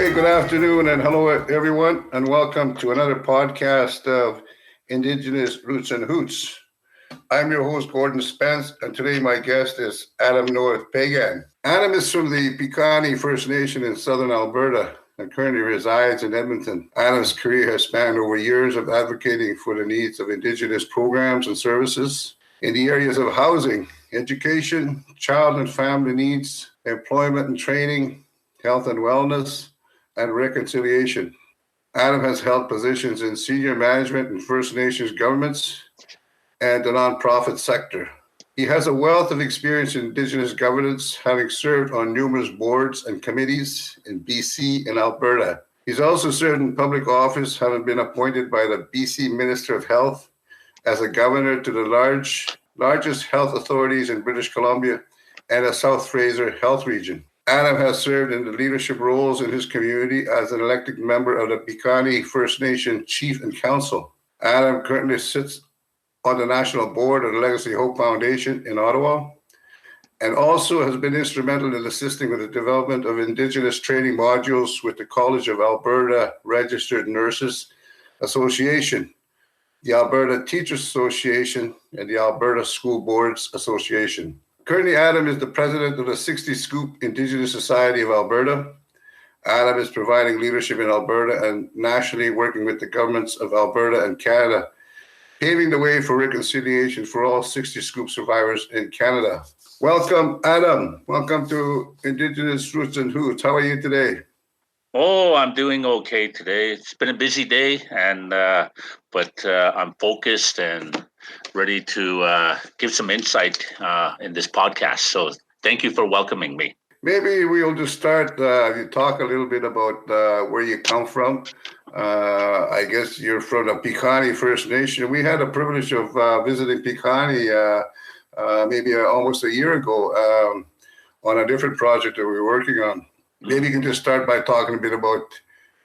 Okay, good afternoon and hello everyone, and welcome to another podcast of Indigenous Roots and Hoots. I'm your host, Gordon Spence, and today my guest is Adam North Peigan. Adam is from the Piikani First Nation in southern Alberta and currently resides in Edmonton. Adam's career has spanned over years of advocating for the needs of Indigenous programs and services in the areas of housing, education, child and family needs, employment and training, health and wellness, and reconciliation. Adam has held positions in senior management in First Nations governments and the nonprofit sector. He has a wealth of experience in Indigenous governance, having served on numerous boards and committees in BC and Alberta. He's also served in public office, having been appointed by the BC Minister of Health as a governor to the largest health authorities in British Columbia and the South Fraser Health Region. Adam has served in the leadership roles in his community as an elected member of the Piikani First Nation Chief and Council. Adam currently sits on the national board of the Legacy Hope Foundation in Ottawa, and also has been instrumental in assisting with the development of Indigenous training modules with the College of Alberta Registered Nurses Association, the Alberta Teachers Association, and the Alberta School Boards Association. Currently, Adam is the president of the 60 Scoop Indigenous Society of Alberta. Adam is providing leadership in Alberta and nationally working with the governments of Alberta and Canada, paving the way for reconciliation for all 60 Scoop survivors in Canada. Welcome, Adam. Welcome to Indigenous Roots and Hoots. How are you today? Oh, I'm doing okay today. It's been a busy day, but I'm focused and ready to give some insight in this podcast. So thank you for welcoming me. Maybe we'll just start, you talk a little bit about where you come from. I guess you're from the Piikani First Nation. We had the privilege of visiting Piikani maybe almost a year ago on a different project that we were working on. Maybe you can just start by talking a bit about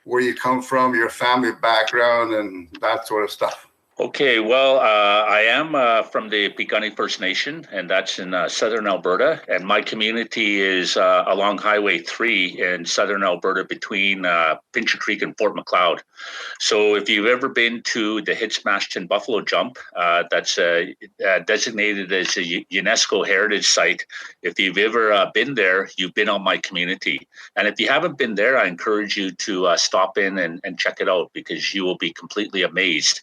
where you come from, your family background, and that sort of stuff. Okay, well, I am from the Piikani First Nation, and that's in southern Alberta. And my community is along Highway 3 in southern Alberta between Pincher Creek and Fort Macleod. So if you've ever been to the Hitsmaston Buffalo Jump, that's designated as a UNESCO Heritage Site. If you've ever been there, you've been on my community. And if you haven't been there, I encourage you to stop in and check it out, because you will be completely amazed.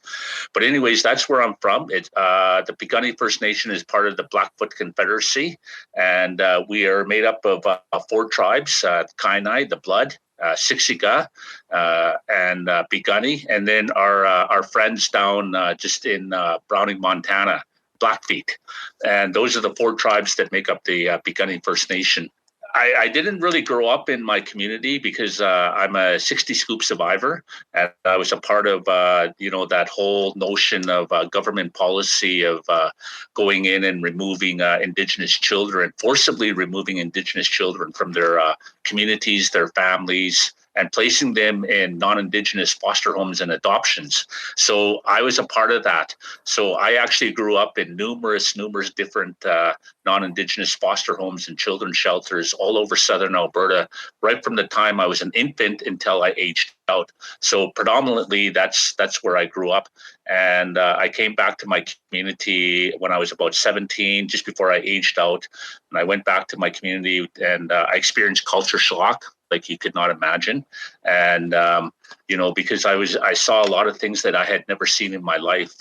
But anyways, that's where I'm from. The Piikani First Nation is part of the Blackfoot Confederacy, and we are made up of 4 tribes: Kainai, the Blood, Siksika, and Piikani, and then our friends down just in Browning, Montana, Blackfeet. And those are the 4 tribes that make up the Piikani First Nation. I didn't really grow up in my community because I'm a 60 Scoop survivor, and I was a part of that whole notion of government policy of going in and removing Indigenous children, forcibly removing Indigenous children from their communities, their families, and placing them in non-Indigenous foster homes and adoptions. So I was a part of that. So I actually grew up in numerous different non-Indigenous foster homes and children's shelters all over southern Alberta, right from the time I was an infant until I aged out. So predominantly that's where I grew up. And I came back to my community when I was about 17, just before I aged out. And I went back to my community, and I experienced culture shock like you could not imagine. And, because I saw a lot of things that I had never seen in my life,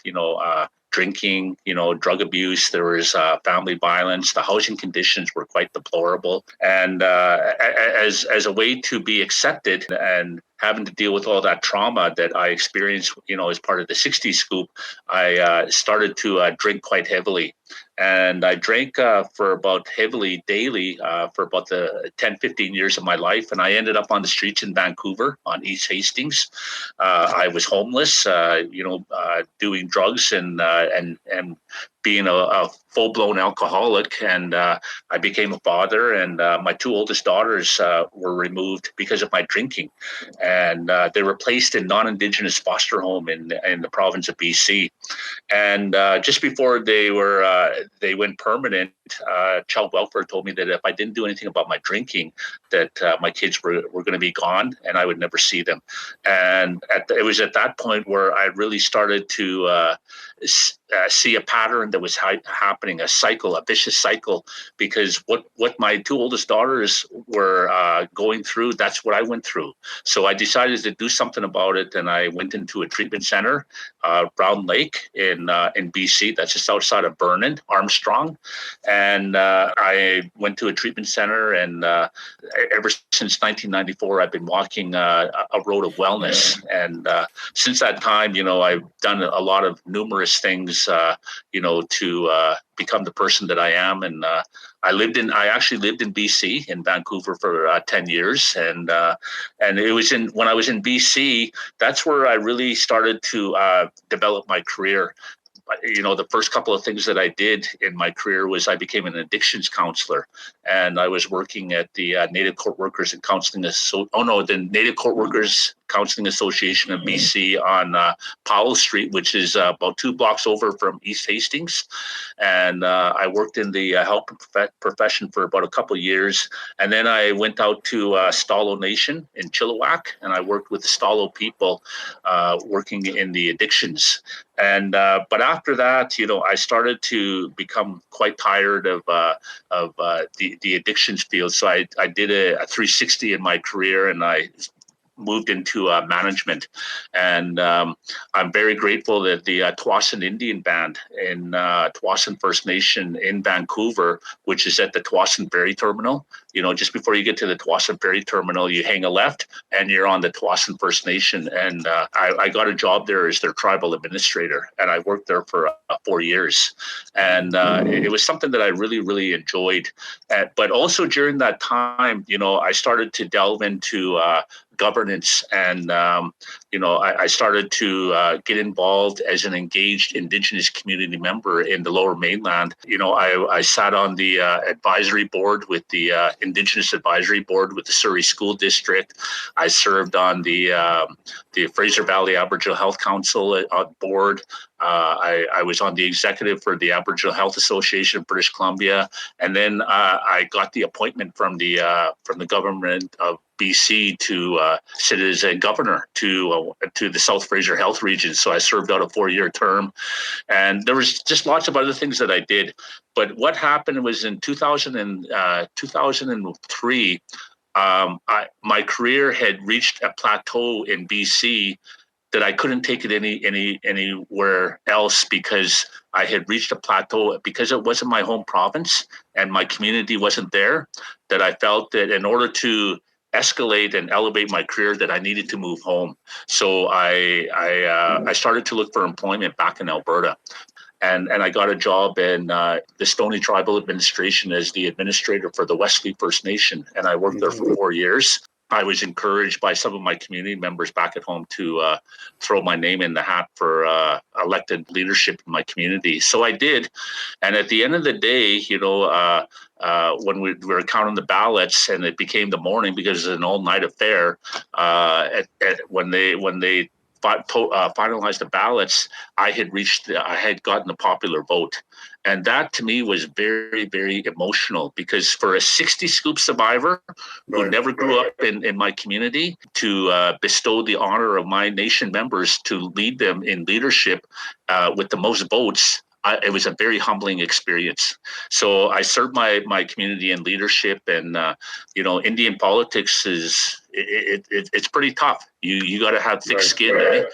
drinking, drug abuse. There was family violence. The housing conditions were quite deplorable. And as a way to be accepted and having to deal with all that trauma that I experienced, as part of the 60 Scoop, I started to drink quite heavily. And I drank for about heavily daily for about the 10, 15 years of my life. And I ended up on the streets in Vancouver on East Hastings. I was homeless, doing drugs and being a full-blown alcoholic. And I became a father, and my 2 oldest daughters were removed because of my drinking. And they were placed in non-Indigenous foster home in the province of BC. And just before they were they went permanent, child welfare told me that if I didn't do anything about my drinking, that my kids were going to be gone and I would never see them. And it was at that point where I really started to see a pattern that was happening, a vicious cycle, because what my two oldest daughters were going through, that's what I went through. So I decided to do something about it, and I went into a treatment center, Brown Lake in BC. That's just outside of Vernon, Armstrong. And I went to a treatment center, and ever since 1994, I've been walking a road of wellness. And since that time, I've done a lot of numerous things, to become the person that I am. And I actually lived in BC, in Vancouver, for 10 years. And it was when I was in BC, that's where I really started to develop my career. The first couple of things that I did in my career was I became an addictions counselor, and I was working at the Native Court Workers and Counseling the Native Court Workers Counseling Association of BC on Powell Street, which is about 2 blocks over from East Hastings. And I worked in the health profession for about a couple of years, and then I went out to Stalo Nation in Chilliwack, and I worked with the Stalo people, working in the addictions. And but after that, I started to become quite tired of the addictions field. So I did a 360 in my career, and I moved into management. And I'm very grateful that the Tsawwassen Indian Band in Tsawwassen First Nation in Vancouver, which is at the Tsawwassen Ferry Terminal. Just before you get to the Tsawwassen Ferry Terminal, you hang a left and you're on the Tsawwassen First Nation. And I got a job there as their tribal administrator, and I worked there for 4 years. And it was something that I really, really enjoyed. But also during that time, I started to delve into governance, and I started to get involved as an engaged Indigenous community member in the Lower Mainland. I sat on the advisory board with the Indigenous Advisory Board with the Surrey School District. I served on the Fraser Valley Aboriginal Health Council board. I was on the executive for the Aboriginal Health Association of British Columbia, and then I got the appointment from the government of BC to sit as a governor to the South Fraser Health Region. So I served out a 4-year term, and there was just lots of other things that I did. But what happened was in 2003, my career had reached a plateau in BC that I couldn't take it anywhere else, because I had reached a plateau, because it wasn't my home province and my community wasn't there, that I felt that in order to escalate and elevate my career, that I needed to move home. So I started to look for employment back in Alberta. And I got a job in the Stoney Tribal Administration as the administrator for the Wesley First Nation. And I worked there for 4 years. I was encouraged by some of my community members back at home to throw my name in the hat for elected leadership in my community. So I did. And at the end of the day, when we were counting the ballots, and it became the morning because it was an all-night affair, when they finalized the ballots, I had gotten the popular vote. And that to me was very, very emotional, because for a 60 scoop survivor who never grew up in my community, to bestow the honor of my nation members to lead them in leadership with the most votes, it was a very humbling experience. So I served my community in leadership, and Indian politics it's pretty tough. You got to have thick skin, eh?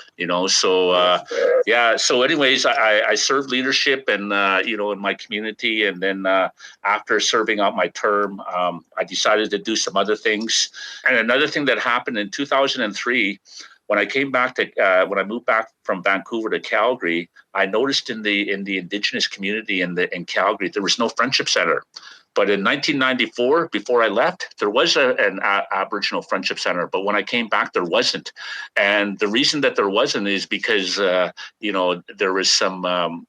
So So anyways, I served leadership and in my community, and then after serving out my term, I decided to do some other things. And another thing that happened in 2003. When I came back when I moved back from Vancouver to Calgary, I noticed in the Indigenous community in Calgary, there was no friendship center. But in 1994, before I left, there was an Aboriginal Friendship Center. But when I came back, there wasn't. And the reason that there wasn't is because, there was some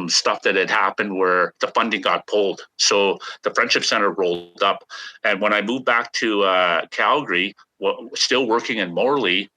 stuff that had happened where the funding got pulled. So the Friendship Center rolled up. And when I moved back to Calgary, still working in Morley,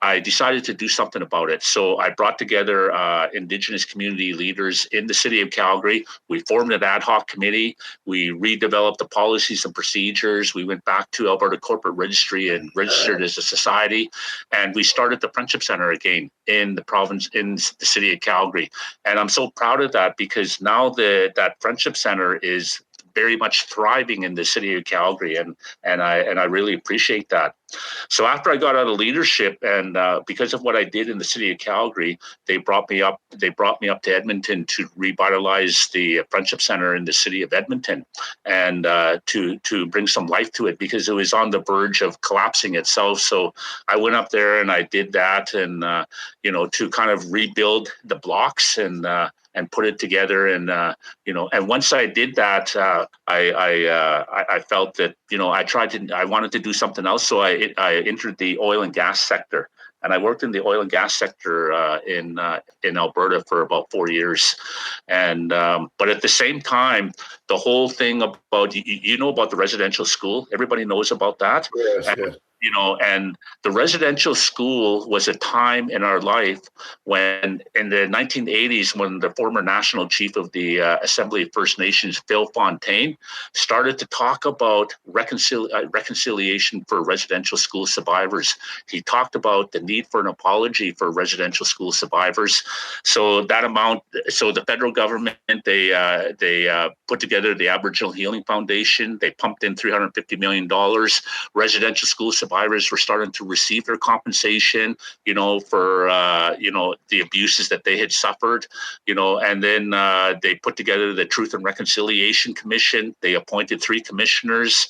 I decided to do something about it. So I brought together Indigenous community leaders in the city of Calgary. We formed an ad hoc committee. We redeveloped the policies and procedures. We went back to Alberta Corporate Registry and registered as a society. And we started the Friendship Center again in the province, in the city of Calgary. And I'm so proud of that because now that Friendship Center is very much thriving in the city of Calgary, and I really appreciate that. So after I got out of leadership, and because of what I did in the city of Calgary, they brought me up to Edmonton to revitalize the Friendship Center in the city of Edmonton, and to bring some life to it because it was on the verge of collapsing itself. So I went up there and I did that, and to kind of rebuild the blocks and put it together. And and once I did that, I felt that I wanted to do something else. So I entered the oil and gas sector, and I worked in the oil and gas sector in Alberta for about 4 years. And but at the same time, the whole thing about about the residential school, everybody knows about that. Yes, And, yes. And the residential school was a time in our life when, in the 1980s, when the former national chief of the Assembly of First Nations, Phil Fontaine, started to talk about reconciliation for residential school survivors. He talked about the need for an apology for residential school survivors. So the federal government, they put together the Aboriginal Healing Foundation. They pumped in $350 million. Residential school survivors were starting to receive their compensation, for the abuses that they had suffered, and then they put together the Truth and Reconciliation Commission. They appointed 3 commissioners,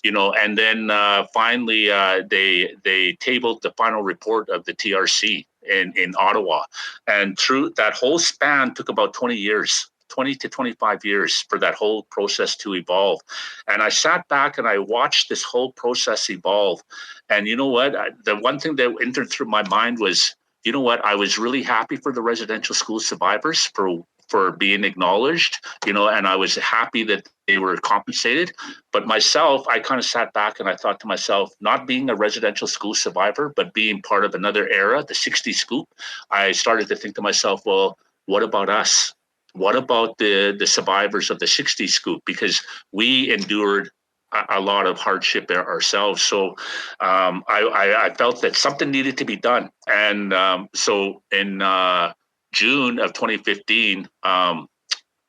and then finally they tabled the final report of the TRC in Ottawa. And through that whole span took about 20 to 25 years for that whole process to evolve. And I sat back and I watched this whole process evolve. And you know what? The one thing that entered through my mind was, I was really happy for the residential school survivors for being acknowledged, and I was happy that they were compensated. But myself, I kind of sat back and I thought to myself, not being a residential school survivor, but being part of another era, the 60s scoop, I started to think to myself, well, what about us? What about the survivors of the 60s scoop? Because we endured a lot of hardship ourselves. So I felt that something needed to be done. And so in June of 2015,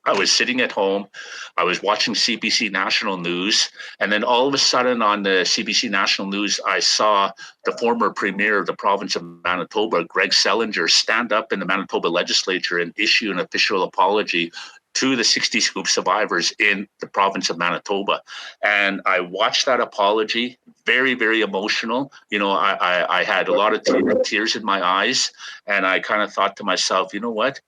I was sitting at home, I was watching CBC National News, and then all of a sudden on the CBC National News, I saw the former premier of the province of Manitoba, Greg Selinger, stand up in the Manitoba legislature and issue an official apology to the 60 Scoop survivors in the province of Manitoba. And I watched that apology, very, very emotional. I had a lot of tears in my eyes, and I kind of thought to myself, you know what?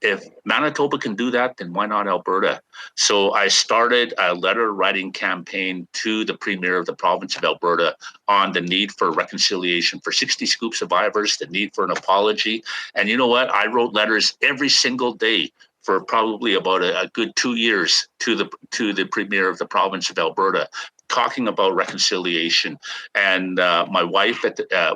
If Manitoba can do that, then why not Alberta? So I started a letter writing campaign to the premier of the province of Alberta on the need for reconciliation for 60 Scoop survivors, the need for an apology. And you know what? I wrote letters every single day for probably about a good 2 years to the premier of the province of Alberta, talking about reconciliation. And my wife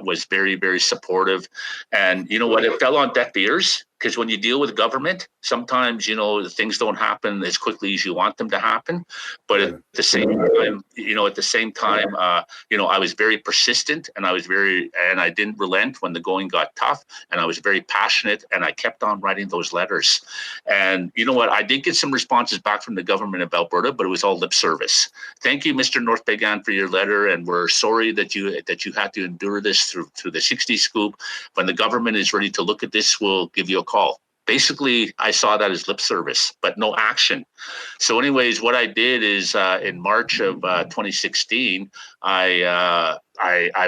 was very, very supportive. And you know what? It fell on deaf ears, because when you deal with government, sometimes, things don't happen as quickly as you want them to happen. But at the same time, I was very persistent, and I didn't relent when the going got tough, and I was very passionate, and I kept on writing those letters. And you know what? I did get some responses back from the government of Alberta, but it was all lip service. Thank you, Mr. North Peigan, for your letter, and we're sorry that you had to endure this through the 60 Scoop. When the government is ready to look at this, we'll give you a call. Basically, I saw that as lip service, but no action. So anyways, what I did is in March of 2016, I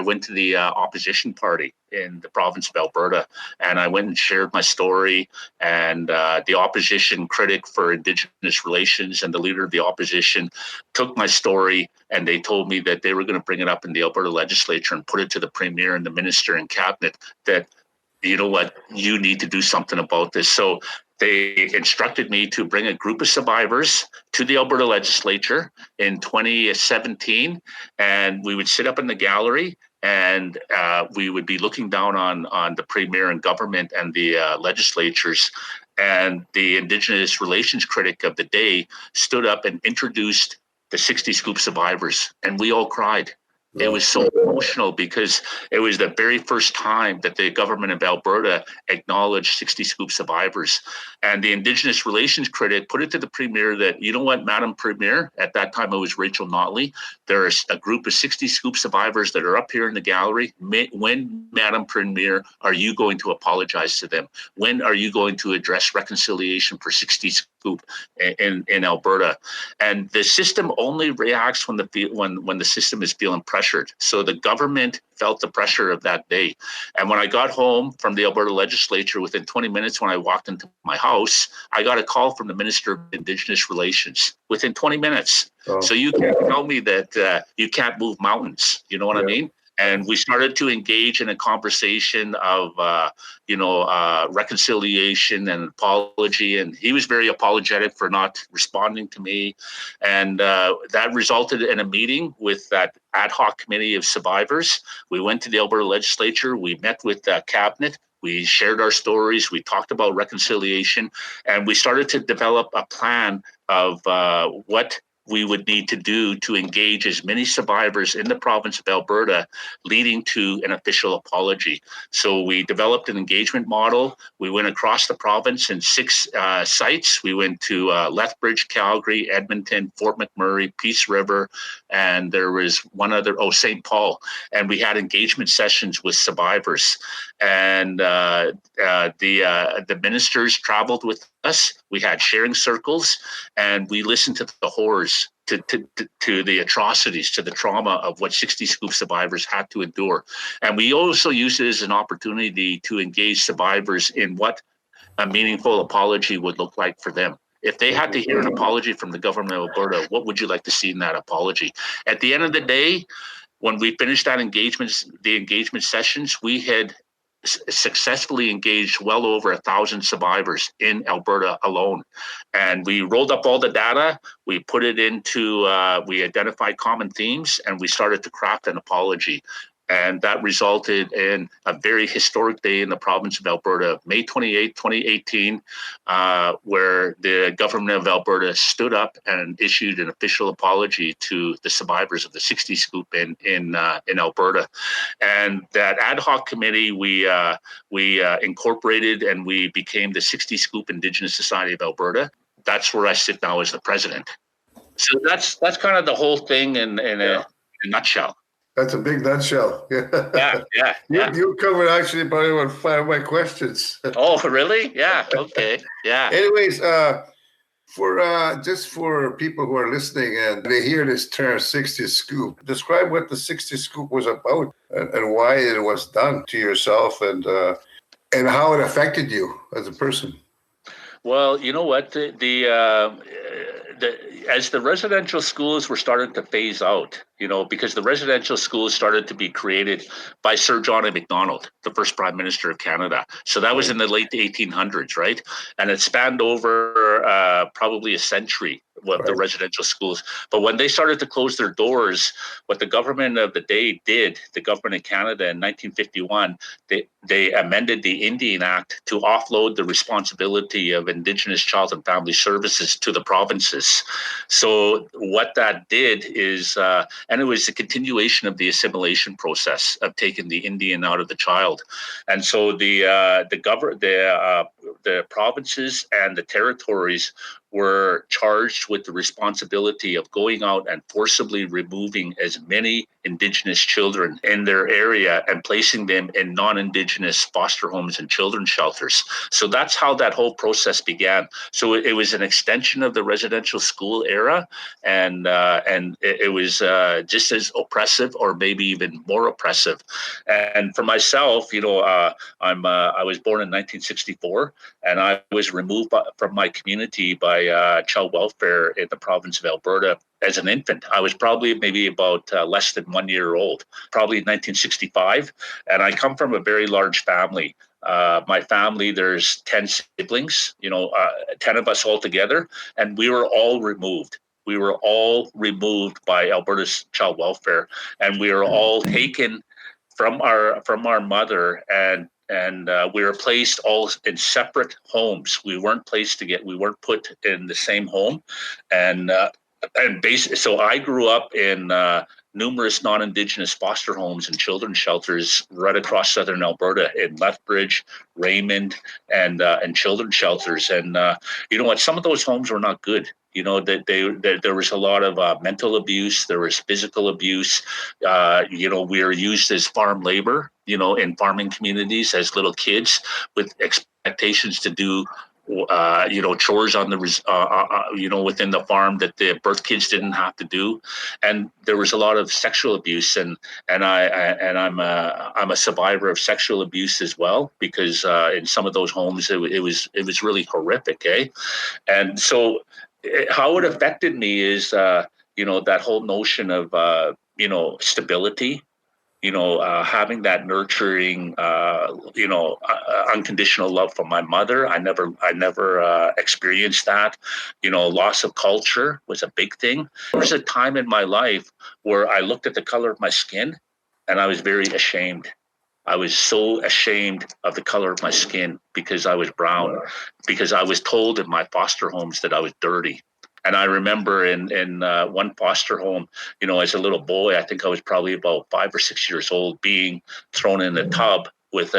went to the opposition party in the province of Alberta, and I went and shared my story. And the opposition critic for Indigenous relations and the leader of the opposition took my story, and they told me that they were going to bring it up in the Alberta legislature and put it to the premier and the minister and cabinet that, you know what, you need to do something about this. So they instructed me to bring a group of survivors to the Alberta legislature in 2017, and we would sit up in the gallery and we would be looking down on the premier and government and the legislatures. And the Indigenous relations critic of the day stood up and introduced the 60 Scoop survivors, and we all cried. It was so emotional because it was the very first time that the government of Alberta acknowledged 60 Scoop survivors. And the Indigenous relations critic put it to the Premier that, you know what, Madam Premier, at that time it was Rachel Notley, there's a group of 60 Scoop survivors that are up here in the gallery. When, Madam Premier, are you going to apologize to them? When are you going to address reconciliation for 60 Scoop in Alberta? And the system only reacts when the system is feeling pressured. So the government felt the pressure of that day. And when I got home from the Alberta legislature, within 20 minutes when I walked into my house, I got a call from the Minister of Indigenous Relations within 20 minutes. Oh. So you can't tell me that you can't move mountains. You know what I mean? And we started to engage in a conversation of, reconciliation and apology. And he was very apologetic for not responding to me. And that resulted in a meeting with that ad hoc committee of survivors. We went to the Alberta legislature. We met with the cabinet. We shared our stories. We talked about reconciliation. And we started to develop a plan of what we would need to do to engage as many survivors in the province of Alberta, leading to an official apology. So we developed an engagement model. We went across the province in 6 sites. We went to Lethbridge, Calgary, Edmonton, Fort McMurray, Peace River, and there was one other, St. Paul. And we had engagement sessions with survivors. And the ministers traveled with us. We had sharing circles, and we listened to the horrors, to the atrocities, to the trauma of what 60 Scoop survivors had to endure. And we also used it as an opportunity to engage survivors in what a meaningful apology would look like for them. If they had to hear an apology from the government of Alberta, what would you like to see in that apology? At the end of the day, when we finished the engagement sessions, we had successfully engaged well over 1,000 survivors in Alberta alone. And we rolled up all the data, we put it into, we identified common themes, and we started to craft an apology. And that resulted in a very historic day in the province of Alberta, May 28, 2018, where the government of Alberta stood up and issued an official apology to the survivors of the 60 Scoop in Alberta. And that ad hoc committee, we incorporated, and we became the 60 Scoop Indigenous Society of Alberta. That's where I sit now as the president. So that's kind of the whole thing in a nutshell. That's a big nutshell. Yeah. You covered actually probably about 5 of my questions. Oh, really? Yeah. Okay. Yeah. Anyways, for people who are listening and they hear this term 60 Scoop, describe what the 60 Scoop was about and why it was done to yourself and how it affected you as a person. Well, you know what? As the residential schools were starting to phase out, because the residential schools started to be created by Sir John A. Macdonald, the first Prime Minister of Canada. So that was in the late 1800s, right? And it spanned over probably a century of the residential schools. But when they started to close their doors, what the government of the day did, the government of Canada in 1951, they amended the Indian Act to offload the responsibility of Indigenous Child and Family Services to the provinces. So what that did is, and it was a continuation of the assimilation process of taking the Indian out of the child. And so the provinces and the territories were charged with the responsibility of going out and forcibly removing as many Indigenous children in their area and placing them in non-Indigenous foster homes and children's shelters. So that's how that whole process began. So it was an extension of the residential school era, and it was just as oppressive, or maybe even more oppressive. And for myself, I was born in 1964, and I was removed from my community by child welfare in the province of Alberta as an infant. I was probably maybe about less than 1 year old, probably in 1965. And I come from a very large family. My family, there's 10 siblings, 10 of us all together, and we were all removed. We were all removed by Alberta's child welfare, and we were all taken from our mother, and we were placed all in separate homes. We weren't put in the same home, so I grew up in numerous non-Indigenous foster homes and children's shelters right across southern Alberta, in Lethbridge, Raymond, and children's shelters. And you know what? Some of those homes were not good. You know, that there was a lot of mental abuse. There was physical abuse. We were used as farm labor, in farming communities as little kids with expectations to do chores on the within the farm that the birth kids didn't have to do. And there was a lot of sexual abuse, and I'm a survivor of sexual abuse as well, because in some of those homes it was really horrific, and so how it affected me is that whole notion of stability, having that nurturing, unconditional love from my mother. I never experienced that. Loss of culture was a big thing. There was a time in my life where I looked at the color of my skin and I was very ashamed. I was so ashamed of the color of my skin because I was brown, because I was told in my foster homes that I was dirty. And I remember in one foster home, as a little boy, I think I was probably about 5 or 6 years old, being thrown in a tub with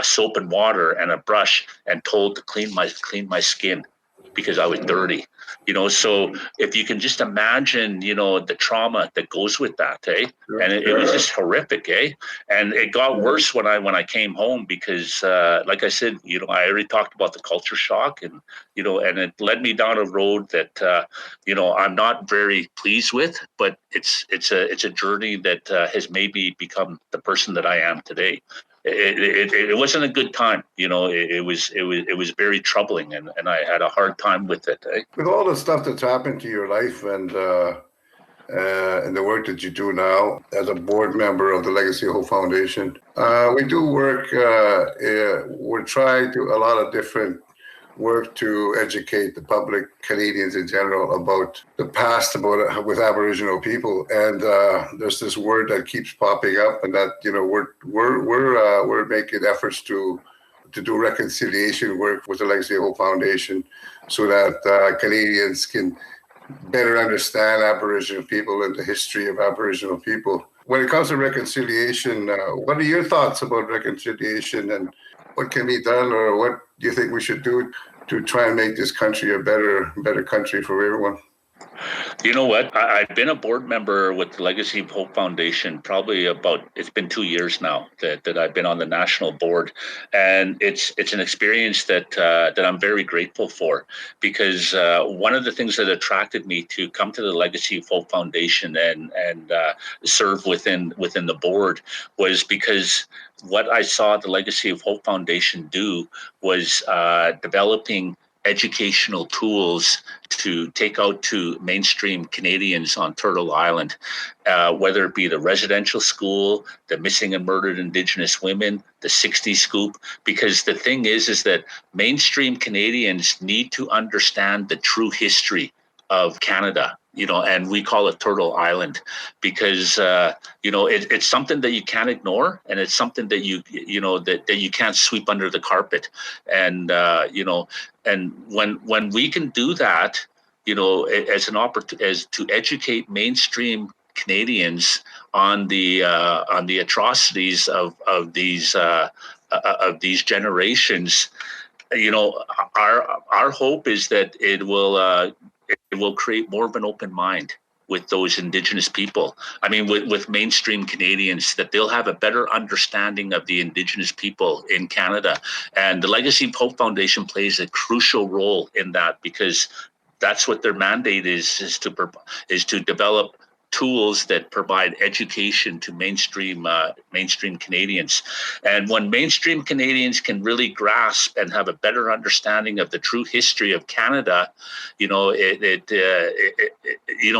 soap and water and a brush, and told to clean my skin because I was dirty. So if you can just imagine, the trauma that goes with that, and it was just horrific, and it got worse when I came home, because like I said, I already talked about the culture shock, and and it led me down a road that I'm not very pleased with, but it's a journey that has made me become the person that I am today. It wasn't a good time, it was very troubling, and I had a hard time with it. With all the stuff that's happened to your life, and the work that you do now as a board member of the Legacy of Hope Foundation, we do work. We're trying to a lot of different work to educate the public, Canadians in general, about the past, with Aboriginal people. And there's this word that keeps popping up, and that we're making efforts to do reconciliation work with the Legacy of Hope Foundation, so that Canadians can better understand Aboriginal people and the history of Aboriginal people. When it comes to reconciliation, what are your thoughts about reconciliation, and what can be done, or what do you think we should do to try and make this country a better country for everyone? You know what? I've been a board member with the Legacy of Hope Foundation it's been 2 years now that I've been on the national board, and it's an experience that I'm very grateful for, because one of the things that attracted me to come to the Legacy of Hope Foundation and serve within the board was because what I saw the Legacy of Hope Foundation do was developing educational tools to take out to mainstream Canadians on Turtle Island, whether it be the residential school, the missing and murdered Indigenous women, the 60 Scoop, because the thing is that mainstream Canadians need to understand the true history of Canada, and we call it Turtle Island, because it's something that you can't ignore, and it's something that that you can't sweep under the carpet, and and when we can do that, as an opportunity, as to educate mainstream Canadians on the atrocities of these generations, our hope is that it will create more of an open mind with those Indigenous people. I mean, with mainstream Canadians, that they'll have a better understanding of the Indigenous people in Canada. And the Legacy of Hope Foundation plays a crucial role in that, because that's what their mandate is to develop tools that provide education to mainstream Canadians. And when mainstream Canadians can really grasp and have a better understanding of the true history of Canada,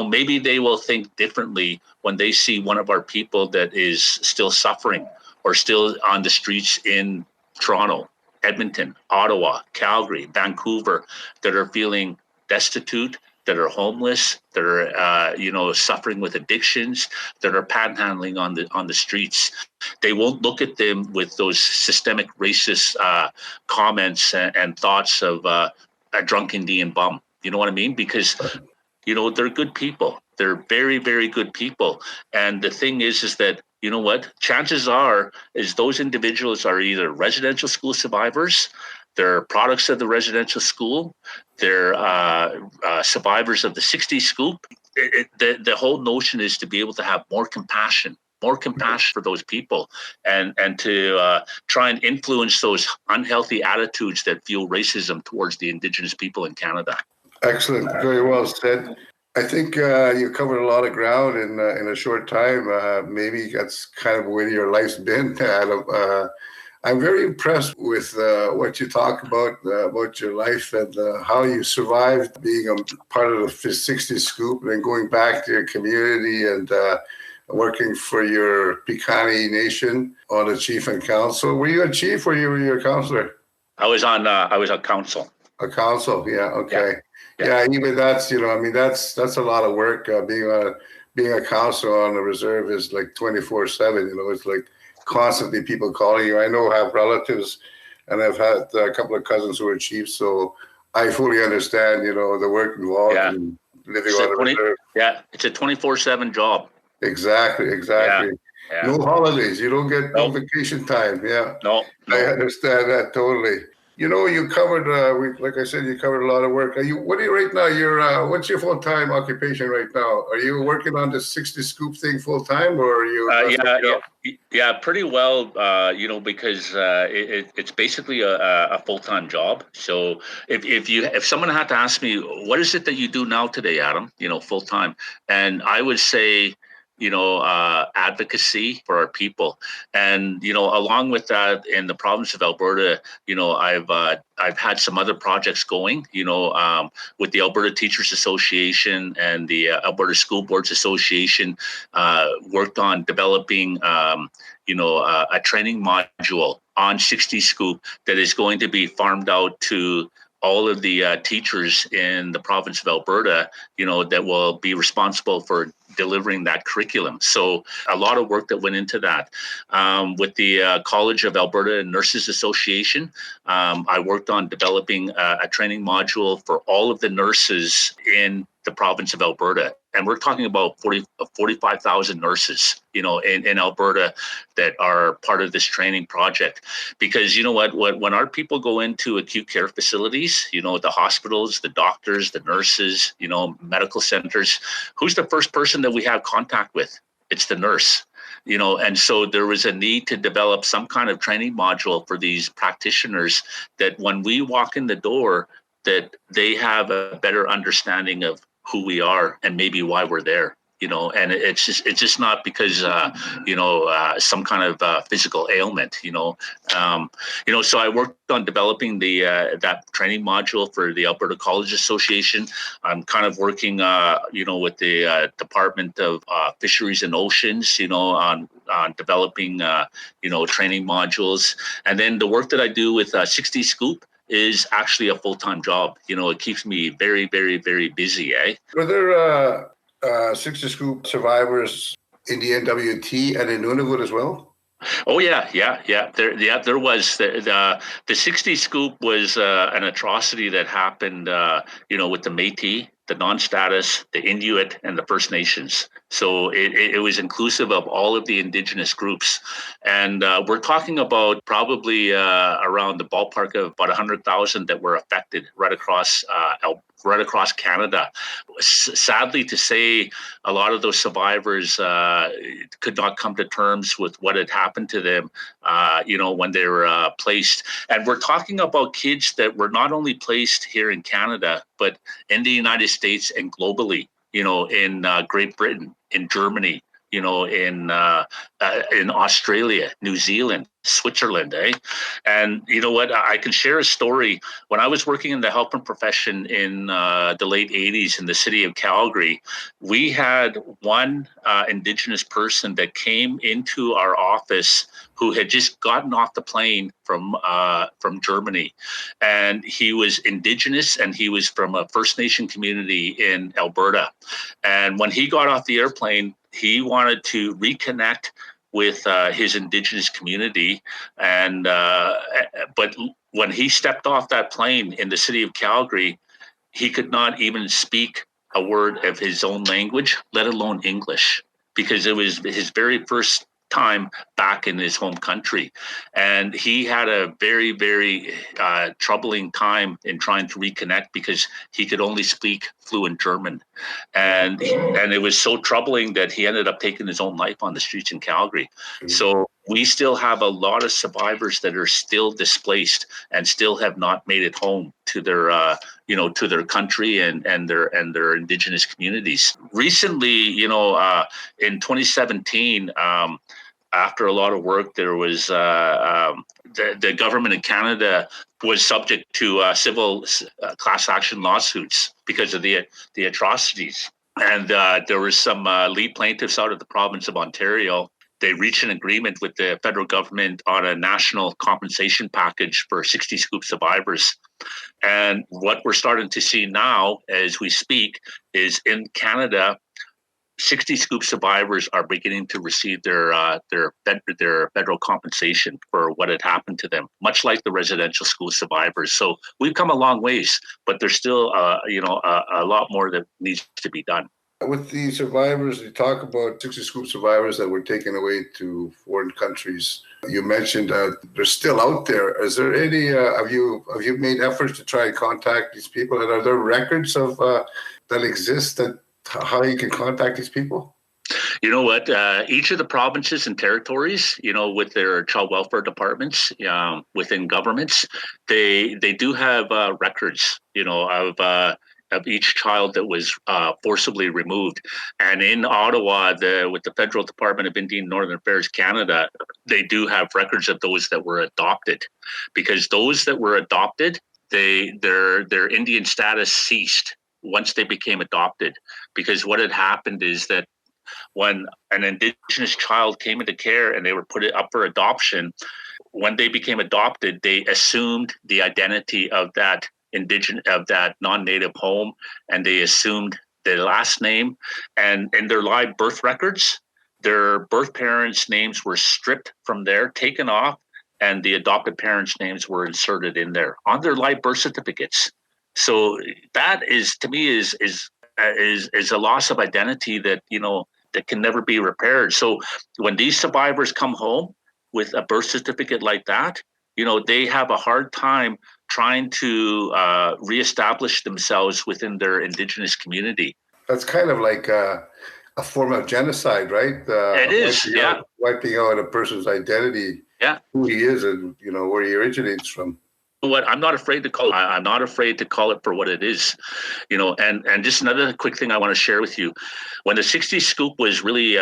maybe they will think differently when they see one of our people that is still suffering or still on the streets in Toronto, Edmonton, Ottawa, Calgary, Vancouver, that are feeling destitute, that are homeless, that are suffering with addictions, that are panhandling on the streets. They won't look at them with those systemic racist comments and thoughts of a drunk Indian bum. You know what I mean? Because they're good people. They're very, very good people. And the thing is that, you know what? Chances are is those individuals are either residential school survivors, they're products of the residential school, they're survivors of the 60s scoop. The whole notion is to be able to have more compassion for those people and to try and influence those unhealthy attitudes that fuel racism towards the Indigenous people in Canada. Excellent. Very well said. I think you covered a lot of ground in a short time. Maybe that's kind of where your life's been, Adam. I'm very impressed with what you talk about your life and how you survived being a part of the 60s scoop and then going back to your community and working for your Piikani Nation on a chief and council. Were you a chief or were you a councillor? I was on council. A council, yeah, okay. Yeah, even that's, that's a lot of work. Being a councillor on the reserve is like 24/7, it's like constantly people calling you. I know I have relatives and I've had a couple of cousins who are chiefs, so I fully understand, the work involved in living on the reserve. Yeah, it's a 24/7 job. Exactly. Yeah. No holidays. You don't get no vacation time. Yeah. No. I understand that totally. You covered, like I said, you covered a lot of work. What are you right now? What's your full-time occupation right now? Are you working on the 60 scoop thing full-time or are you? Yeah, pretty well, because it's basically a full-time job. So if someone had to ask me, what is it that you do now today, Adam, full-time? And I would say, advocacy for our people. And, along with that, in the province of Alberta, I've had some other projects going, with the Alberta Teachers Association and the Alberta School Boards Association, worked on developing, a training module on 60 Scoop that is going to be farmed out to all of the teachers in the province of Alberta, that will be responsible for delivering that curriculum. So a lot of work that went into that. With the College of Alberta Nurses Association, I worked on developing a training module for all of the nurses in the province of Alberta. And we're talking about 45,000 nurses, in Alberta that are part of this training project. Because when our people go into acute care facilities, the hospitals, the doctors, the nurses, medical centers, who's the first person that we have contact with? It's the nurse. And so there was a need to develop some kind of training module for these practitioners that when we walk in the door, that they have a better understanding of who we are and maybe why we're there, and it's just not because, some kind of physical ailment, so I worked on developing that training module for the Alberta College Association. I'm kind of working, with the Department of Fisheries and Oceans, on developing, training modules. And then the work that I do with 60 Scoop is actually a full-time job. It keeps me very, very, very busy, eh? Were there 60 Scoop survivors in the NWT and in Nunavut as well? Oh, yeah. There was. The 60 Scoop was an atrocity that happened, with the Métis, the non-status, the Inuit, and the First Nations. So it was inclusive of all of the Indigenous groups. And we're talking about probably around the ballpark of about 100,000 that were affected right across Canada. Sadly to say, a lot of those survivors could not come to terms with what had happened to them, when they were placed. And we're talking about kids that were not only placed here in Canada, but in the United States and globally, in Great Britain, in Germany, in Australia, New Zealand, Switzerland, eh? And you know what? I can share a story. When I was working in the helping profession in the late 80s in the city of Calgary, we had one Indigenous person that came into our office who had just gotten off the plane from Germany, and he was Indigenous, and he was from a First Nation community in Alberta. And when he got off the airplane, he wanted to reconnect with his Indigenous community, and but when he stepped off that plane in the city of Calgary, he could not even speak a word of his own language, let alone English, because it was his very first time back in his home country. And he had a very, very troubling time in trying to reconnect because he could only speak fluent German. And it was so troubling that he ended up taking his own life on the streets in Calgary. So we still have a lot of survivors that are still displaced and still have not made it home to their to their country and their Indigenous communities. Recently, in 2017, after a lot of work, there was the government in Canada was subject to civil class action lawsuits because of the atrocities. And there was some lead plaintiffs out of the province of Ontario. They reached an agreement with the federal government on a national compensation package for 60 Scoop survivors. And what we're starting to see now as we speak is in Canada, 60 Scoop survivors are beginning to receive their federal compensation for what had happened to them, much like the residential school survivors. So we've come a long ways, but there's still a lot more that needs to be done. With the survivors, you talk about 60 Scoop survivors that were taken away to foreign countries. You mentioned they're still out there. Is there any? Have you made efforts to try and contact these people? And are there records of that exist that how you can contact these people? You know what? Each of the provinces and territories, with their child welfare departments within governments, they do have records, of each child that was forcibly removed. And in Ottawa, with the Federal Department of Indian Northern Affairs Canada, they do have records of those that were adopted, because those that were adopted, their Indian status ceased once they became adopted. Because what had happened is that when an Indigenous child came into care and they were put up for adoption, when they became adopted, they assumed the identity of that non-native home, and they assumed their last name. And in their live birth records, their birth parents' names were stripped from there, taken off, and the adopted parents' names were inserted in there on their live birth certificates. So that is, to me, is a loss of identity that that can never be repaired. So when these survivors come home with a birth certificate like that, they have a hard time trying to reestablish themselves within their Indigenous community. That's kind of like a form of genocide, right? It is, wiping out a person's identity, who he is, and where he originates from. What I'm not afraid to call it. I'm not afraid to call it for what it is, and just another quick thing I want to share with you. When the 60 Scoop was really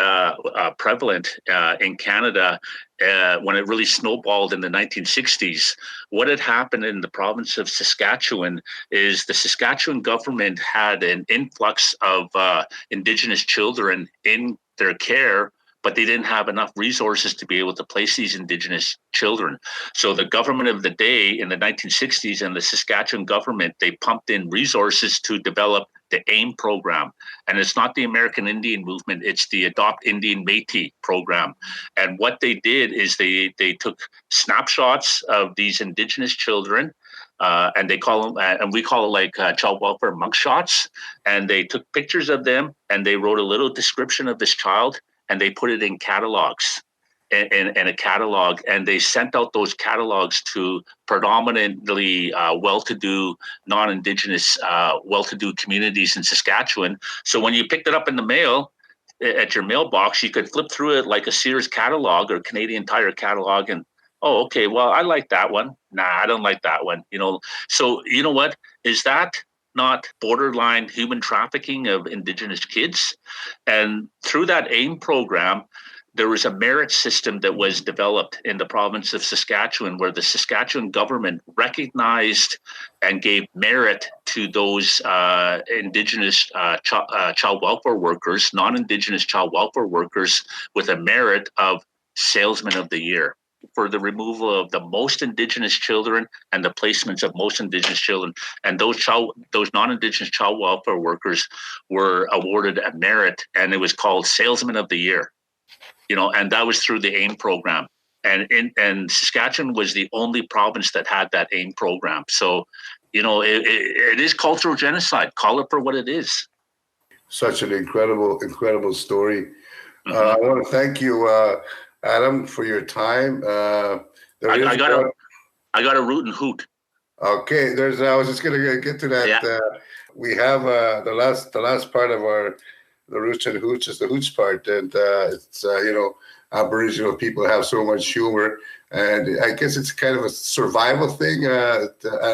prevalent in Canada, when it really snowballed in the 1960s, what had happened in the province of Saskatchewan is the Saskatchewan government had an influx of Indigenous children in their care, but they didn't have enough resources to be able to place these Indigenous children. So the government of the day in the 1960s and the Saskatchewan government, they pumped in resources to develop the AIM program. And it's not the American Indian movement, it's the Adopt Indian Métis program. And what they did is they took snapshots of these Indigenous children, and they call them, and we call it like child welfare mugshots. And they took pictures of them and they wrote a little description of this child, and they put it in catalogs, in a catalog, and they sent out those catalogs to predominantly well-to-do, non-Indigenous, well-to-do communities in Saskatchewan. So when you picked it up in the mail, at your mailbox, you could flip through it like a Sears catalog or Canadian Tire catalog, and oh, okay, well, I like that one. Nah, I don't like that one. So you know what? Is that not borderline human trafficking of Indigenous kids? And through that AIM program, there was a merit system that was developed in the province of Saskatchewan, where the Saskatchewan government recognized and gave merit to those Indigenous child welfare workers, non-Indigenous child welfare workers, with a merit of Salesman of the Year. for the removal of the most Indigenous children and the placements of most Indigenous children. And those non-Indigenous child welfare workers were awarded a merit, and it was called Salesman of the Year. And that was through the AIM program. And Saskatchewan was the only province that had that AIM program. So, it is cultural genocide. Call it for what it is. Such an incredible story. Mm-hmm. I want to thank you, Adam, for your time. I got a root and hoot. Okay, I was just going to get to that. Yeah. We have the last part of the roots and hoots is the hoots part, and it's Aboriginal people have so much humor, and I guess it's kind of a survival thing, a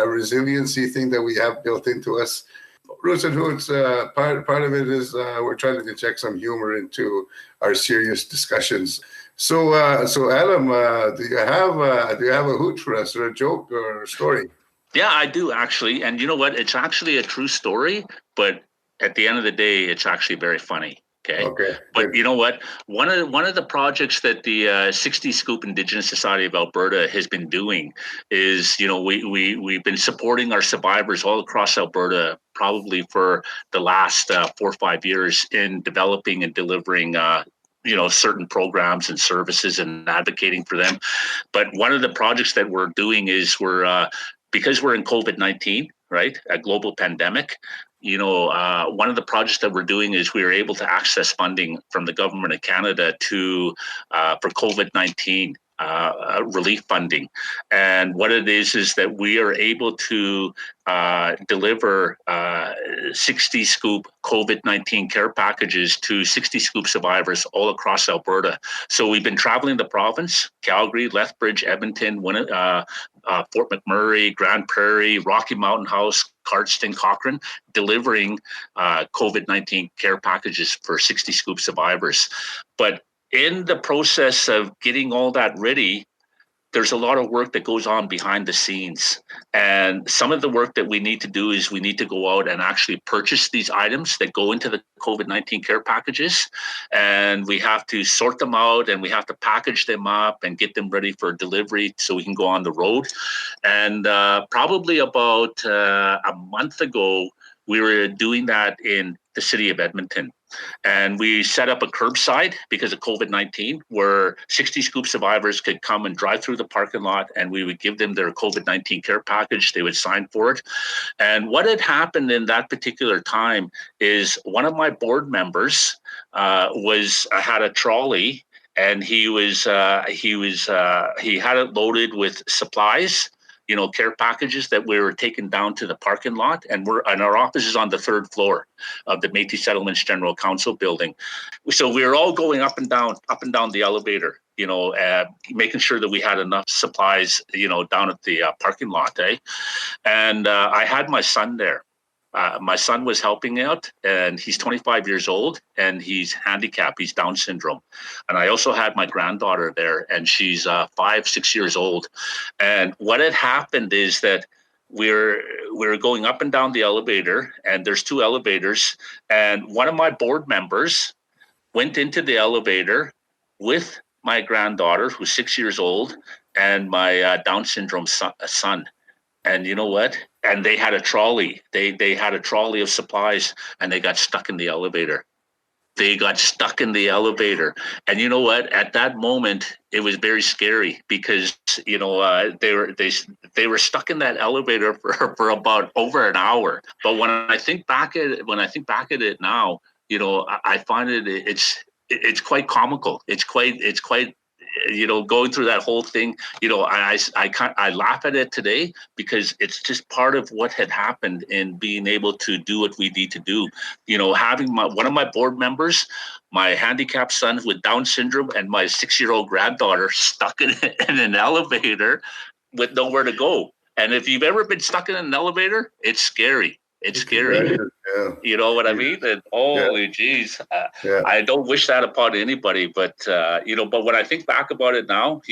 resiliency thing that we have built into us. Roots and Hoots, part of it is we're trying to inject some humor into our serious discussions. So Adam, do you have a hoot for us, or a joke, or a story? Yeah, I do actually, and you know what? It's actually a true story, but at the end of the day, it's actually very funny. Okay. But you know what? One of the projects that the 60 Scoop Indigenous Society of Alberta has been doing is, we've been supporting our survivors all across Alberta, probably for the last 4 or 5 years, in developing and delivering certain programs and services and advocating for them. But one of the projects that we're doing is because we're in COVID-19, right? A global pandemic. One of the projects that we're doing is we are able to access funding from the government of Canada for COVID-19 relief funding. And what it is that we are able to deliver 60 Scoop COVID-19 care packages to 60 Scoop survivors all across Alberta. So we've been traveling the province: Calgary, Lethbridge, Edmonton, Fort McMurray, Grand Prairie, Rocky Mountain House, Cardston, Cochrane, delivering COVID-19 care packages for 60 Scoop survivors. But in the process of getting all that ready, there's a lot of work that goes on behind the scenes. And some of the work that we need to do is we need to go out and actually purchase these items that go into the COVID-19 care packages. And we have to sort them out, and we have to package them up and get them ready for delivery so we can go on the road. And probably about a month ago, we were doing that in the city of Edmonton. And we set up a curbside because of COVID-19, where 60 Scoop survivors could come and drive through the parking lot, and we would give them their COVID-19 care package. They would sign for it. And what had happened in that particular time is one of my board members had a trolley, and he had it loaded with supplies, care packages that we were taking down to the parking lot, and our office is on the 3rd floor of the Métis Settlements General Council building. So we were all going up and down the elevator, making sure that we had enough supplies, down at the parking lot, And I had my son there. My son was helping out, and he's 25 years old, and he's handicapped. He's Down syndrome. And I also had my granddaughter there, and she's 5-6 years old. And what had happened is that we're going up and down the elevator, and there's 2 elevators. And one of my board members went into the elevator with my granddaughter, who's 6 years old, and my Down syndrome son. And you know what? And they had a trolley. They had a trolley of supplies, and they got stuck in the elevator. And you know what? At that moment, it was very scary because they were stuck in that elevator for about over an hour. But when I think back at it now, I find it's quite comical. It's quite going through that whole thing. I laugh at it today because it's just part of what had happened in being able to do what we need to do. Having one of my board members, my handicapped son with Down syndrome, and my 6-year-old granddaughter stuck in an elevator with nowhere to go. And if you've ever been stuck in an elevator, it's scary. It's scary. Yeah. You know what I mean? And holy geez, I don't wish that upon anybody. But but when I think back about it now,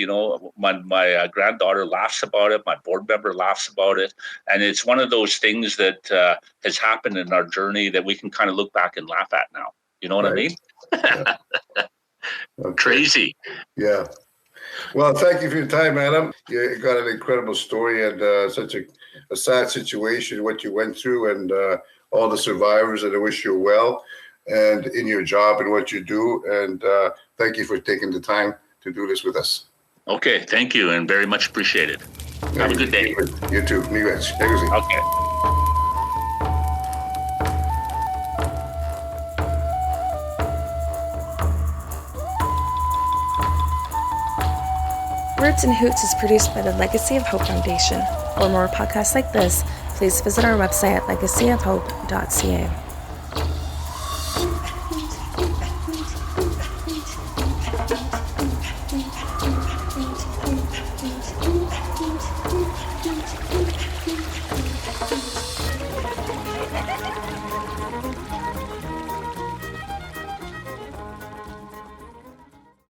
my granddaughter laughs about it. My board member laughs about it, and it's one of those things that has happened in our journey that we can kind of look back and laugh at now. You know what I mean? Yeah. Okay. Crazy. Yeah. Well, thank you for your time, Adam. You got an incredible story and such a sad situation, what you went through, and all the survivors, and I wish you well and in your job and what you do. And thank you for taking the time to do this with us. Okay, thank you, and very much appreciated. Have a good day. You too. Okay. Roots and Hoots is produced by the Legacy of Hope Foundation. For more podcasts like this, please visit our website at legacyofhope.ca.